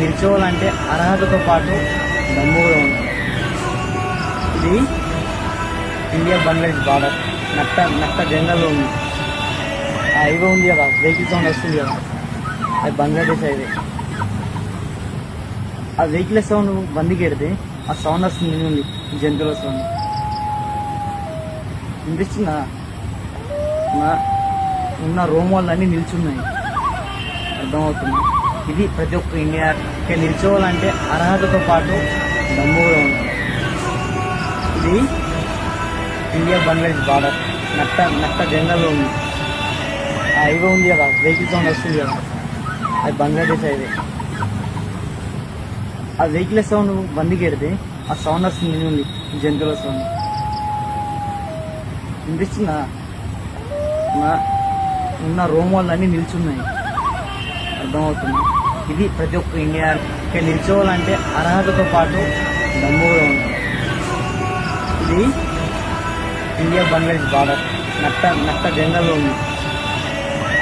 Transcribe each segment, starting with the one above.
నిల్చోవాలంటే అర్హతతో పాటు దమ్ము కూడా ఉంది. ఇది ఇండియా బంగ్లాదేశ్ బార్డర్ నట్ట జంగల్లో ఉంది. ఆ హైవే ఉంది కదా, వెహికల్ సౌండ్ వస్తుంది కదా, అది బంగ్లాదేశ్ హైవే. ఆ వెహికల్ సౌండ్ బండికి ఎడితే ఆ సౌండ్ వస్తుంది ఉంది, జంతువుల సౌండ్ వినిపిస్తుందా? ఉన్న రోమాలన్నీ నిల్చున్నాయి, అర్థమవుతుంది. ఇది ప్రతి ఒక్క ఇండియా నిల్చోవాలంటే అర్హతతో పాటు దమ్ము కూడా ఉంది. ఇది ఇండియా బంగ్లాదేశ్ బార్డర్ నట్ట జంగల్లో ఉంది. ఆ హైవే ఉంది కదా, వెహికల్ సౌండ్ వస్తుంది కదా, అది బంగ్లాదేశ్ హైవే. ఆ వెహికల్ సౌండ్ బండికి ఎడితే ఆ సౌండ్ వస్తుంది ఉంది, జంతువుల సౌండ్ వినిపిస్తుందా? ఉన్న రోమాలన్నీ నిల్చున్నాయి, అర్థమవుతుంది. ఇది ప్రతి ఒక్క ఇండియా నిల్చోవాలంటే అర్హతతో పాటు దమ్ము కూడా ఉంది. ఇది ఇండియా బంగ్లాదేశ్ బార్డర్ నట్ట జంగల్లో ఉంది.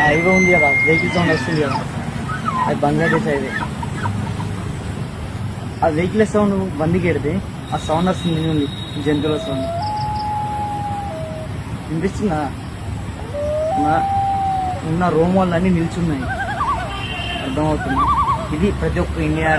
ఆ హైవే ఉంది కదా, వెహికల్ సౌండ్ వస్తుంది కదా, అది బంగ్లాదేశ్ హైవే. ఆ వెహికల్ సౌండ్ బండికి ఎడితే ఆ సౌండ్ వస్తుంది ఉంది, జంతువుల సౌండ్ వినిపిస్తుందా? ఉన్న రోమాలన్నీ నిల్చున్నాయి, అర్థమవుతుంది. ఇది ప్రతి ఒక్క ఇండియా